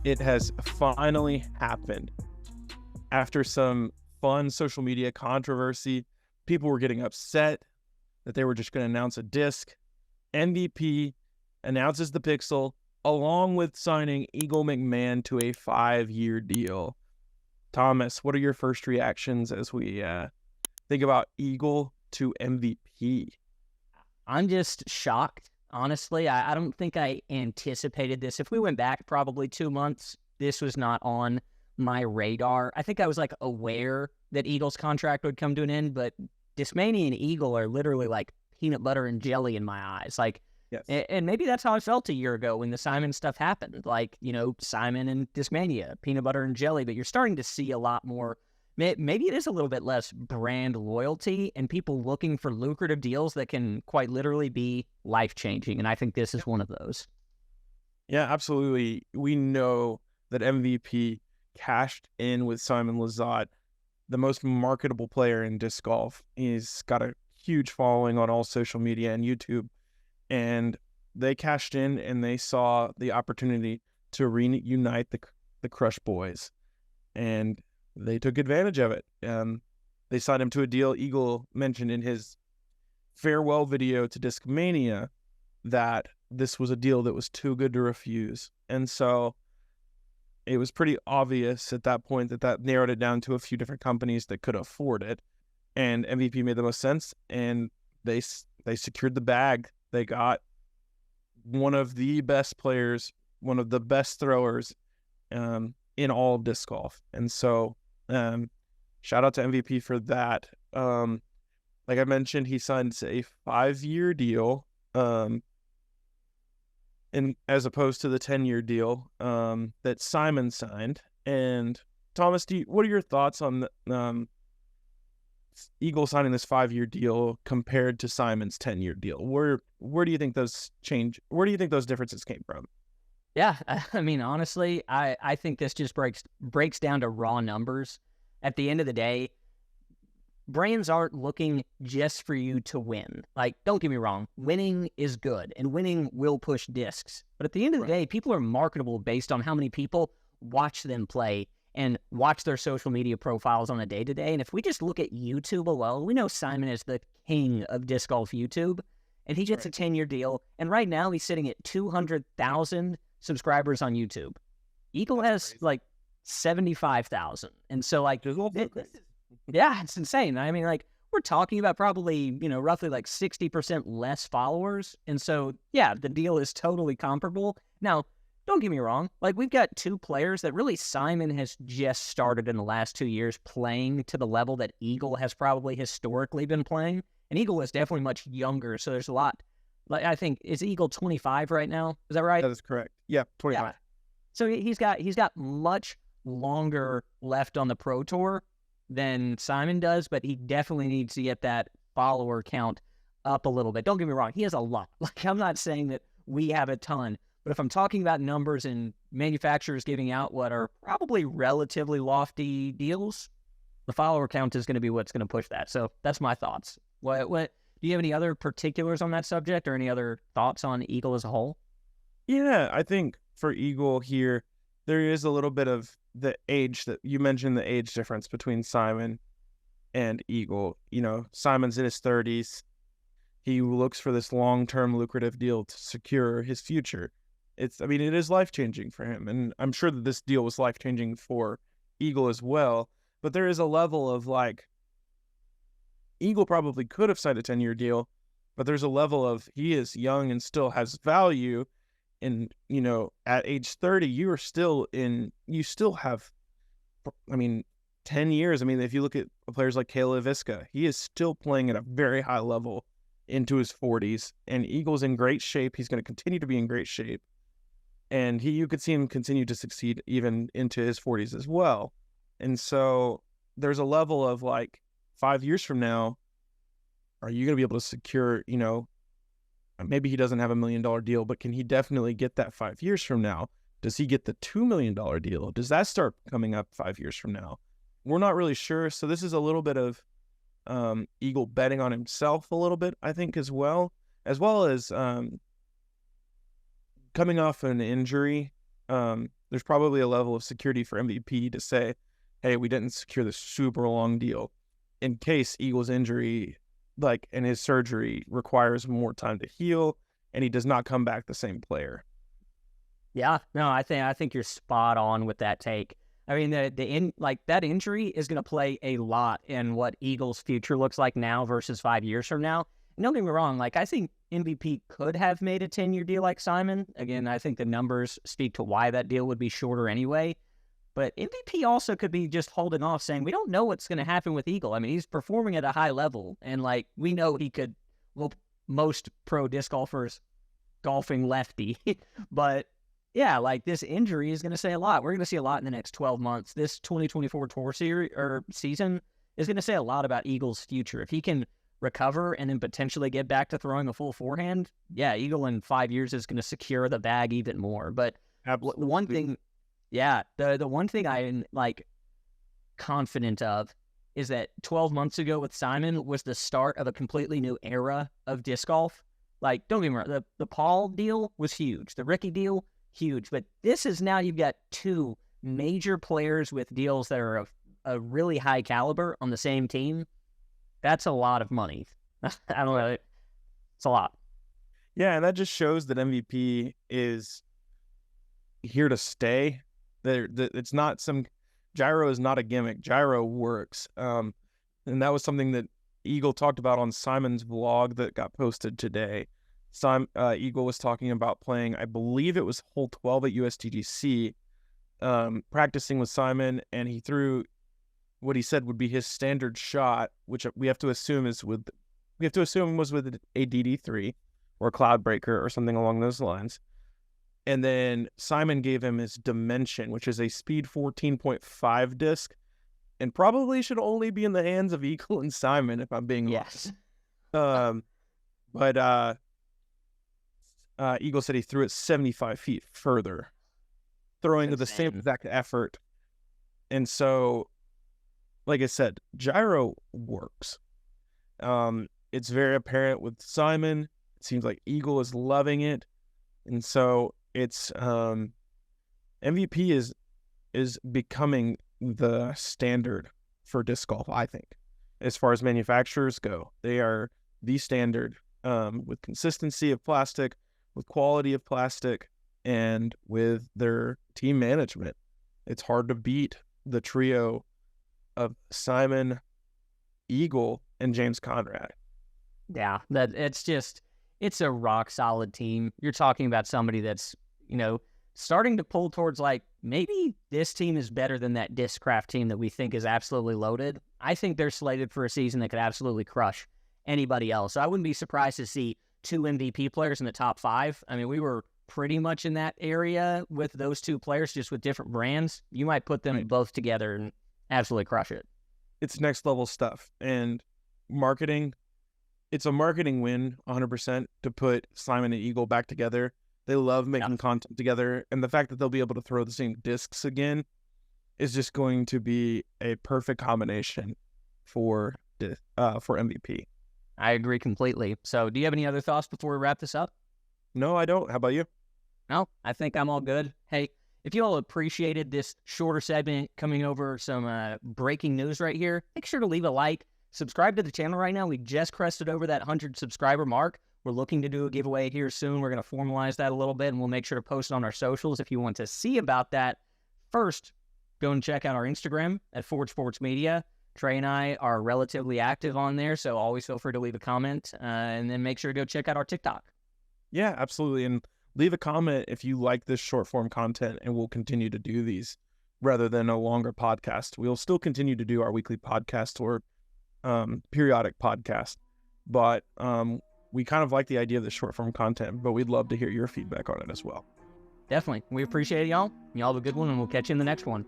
It has finally happened. After some fun social media controversy, people were getting upset that they were just going to announce a disc. MVP announces the Pixel along with signing Eagle McMahon to a 5-year deal. Thomas, what are your first reactions as we think about Eagle to MVP? I'm just shocked, honestly. I don't think I anticipated this. If we went back probably 2 months, this was not on my radar. I think I was aware that Eagle's contract would come to an end, but Discmania and Eagle are literally like peanut butter and jelly in my eyes. Yes. And maybe that's how I felt a year ago when the Simon stuff happened. Simon and Discmania, peanut butter and jelly, but you're starting to see a lot more. Maybe it is a little bit less brand loyalty and people looking for lucrative deals that can quite literally be life-changing. And I think this is one of those. Yeah, absolutely. We know that MVP cashed in with Simon Lizotte, the most marketable player in disc golf. He's got a huge following on all social media and YouTube. And they cashed in and they saw the opportunity to reunite the Crush Boys. And they took advantage of it. They signed him to a deal. Eagle mentioned in his farewell video to Discmania that this was a deal that was too good to refuse. And so it was pretty obvious at that point that narrowed it down to a few different companies that could afford it. And MVP made the most sense, and they secured the bag. They got one of the best players, one of the best throwers in all of disc golf. And so shout out to MVP for that. Like I mentioned, he signed a 5-year deal, and as opposed to the 10-year deal that Simon signed. And Thomas, what are your thoughts on Eagle signing this 5-year deal compared to Simon's 10-year deal? Where do you think those change? Where do you think those differences came from? Yeah, I mean, honestly, I think this just breaks down to raw numbers. At the end of the day, brands aren't looking just for you to win. Don't get me wrong, winning is good, and winning will push discs. But at the end of the day, people are marketable based on how many people watch them play and watch their social media profiles on a day-to-day. And if we just look at YouTube alone, we know Simon is the king of disc golf YouTube, and he gets a 10-year deal. And right now, he's sitting at 200,000 subscribers on YouTube. Eagle has 75,000. And so yeah, it's insane. I mean, we're talking about probably, roughly 60% less followers. And so, yeah, the deal is totally comparable. Now, don't get me wrong. We've got two players that really Simon has just started in the last 2 years playing to the level that Eagle has probably historically been playing. And Eagle is definitely much younger. So there's a lot. I think, is Eagle 25 right now? Is that right? That is correct. Yeah, 25. Yeah. So he's got much longer left on the Pro Tour than Simon does, but he definitely needs to get that follower count up a little bit. Don't get me wrong, he has a lot. I'm not saying that we have a ton, but if I'm talking about numbers and manufacturers giving out what are probably relatively lofty deals, the follower count is going to be what's going to push that. So that's my thoughts. What do you have any other particulars on that subject or any other thoughts on Eagle as a whole? Yeah, I think for Eagle here, there is a little bit of the age that you mentioned, the age difference between Simon and Eagle. Simon's in his 30s. He looks for this long-term lucrative deal to secure his future. It is life-changing for him. And I'm sure that this deal was life-changing for Eagle as well. But there is a level of Eagle probably could have signed a 10-year deal, but there's a level of he is young and still has value. And, at age 30, you still have, 10 years. If you look at players like Kayla Viska, he is still playing at a very high level into his 40s, and Eagle's in great shape. He's going to continue to be in great shape. And you could see him continue to succeed even into his 40s as well. And so there's a level of 5 years from now, are you going to be able to secure, maybe he doesn't have $1 million deal, but can he definitely get that 5 years from now? Does he get the $2 million deal? Does that start coming up 5 years from now? We're not really sure. So this is a little bit of Eagle betting on himself a little bit, I think, as well as coming off an injury. there's probably a level of security for MVP to say, hey, we didn't secure the super long deal in case Eagles injury, like, and his surgery requires more time to heal and he does not come back the same player. Yeah, no, I think you're spot on with that take. I mean, that injury is going to play a lot in what Eagles' future looks like now versus 5 years from now. And don't get me wrong, like, I think MVP could have made a 10-year deal like Simon. Again, I think the numbers speak to why that deal would be shorter anyway. But MVP also could be just holding off, saying we don't know what's going to happen with Eagle. I mean, he's performing at a high level, and like we know he could. Well, most pro disc golfers golfing lefty, but yeah, like this injury is going to say a lot. We're going to see a lot in the next 12 months. This 2024 tour series or season is going to say a lot about Eagle's future. If he can recover and then potentially get back to throwing a full forehand, yeah, Eagle in 5 years is going to secure the bag even more. But one thing, yeah, the one thing I am like confident of is that 12 months ago with Simon was the start of a completely new era of disc golf. Like, don't get me wrong, the Paul deal was huge. The Ricky deal, huge. But this is now you've got two major players with deals that are of a really high caliber on the same team. That's a lot of money. I don't know. It's a lot. Yeah, and that just shows that MVP is here to stay. It's not some gyro is not a gimmick. Gyro works. And that was something that Eagle talked about on Simon's vlog that got posted today. Eagle was talking about playing, I believe it was hole 12 at USDGC, practicing with Simon, and he threw what he said would be his standard shot, which we have to assume was with a DD3 or Cloudbreaker or something along those lines. And then Simon gave him his Dimension, which is a speed 14.5 disc, and probably should only be in the hands of Eagle and Simon, if I'm being honest. But Eagle said he threw it 75 feet further, throwing with the same exact effort. And so, like I said, gyro works. It's very apparent with Simon. It seems like Eagle is loving it. And so it's MVP is becoming the standard for disc golf, I think. As far as manufacturers go, they are the standard with consistency of plastic, with quality of plastic, and with their team management. It's hard to beat the trio of Simon, Eagle, and James Conrad. Yeah, it's a rock solid team. You're talking about somebody that's, starting to pull towards like maybe this team is better than that Discraft team that we think is absolutely loaded. I think they're slated for a season that could absolutely crush anybody else. So I wouldn't be surprised to see 2 MVP players in the top 5. I mean, we were pretty much in that area with those 2 players, just with different brands. You might put them both together and absolutely crush it. It's next level stuff. And marketing, it's a marketing win 100% to put Simon and Eagle back together. They love making content together. And the fact that they'll be able to throw the same discs again is just going to be a perfect combination for MVP. I agree completely. So do you have any other thoughts before we wrap this up? No, I don't. How about you? No, I think I'm all good. Hey, if you all appreciated this shorter segment coming over some breaking news right here, make sure to leave a like, subscribe to the channel right now. We just crested over that 100 subscriber mark. We're looking to do a giveaway here soon. We're going to formalize that a little bit, and we'll make sure to post it on our socials if you want to see about that. First, go and check out our Instagram at Forge Sports Media. Trey and I are relatively active on there, so always feel free to leave a comment, and then make sure to go check out our TikTok. Yeah, absolutely. And leave a comment if you like this short form content, and we'll continue to do these rather than a longer podcast. We'll still continue to do our weekly podcast or periodic podcast, but we kind of like the idea of the short form content, but we'd love to hear your feedback on it as well. Definitely. We appreciate it, y'all. Y'all have a good one, and we'll catch you in the next one.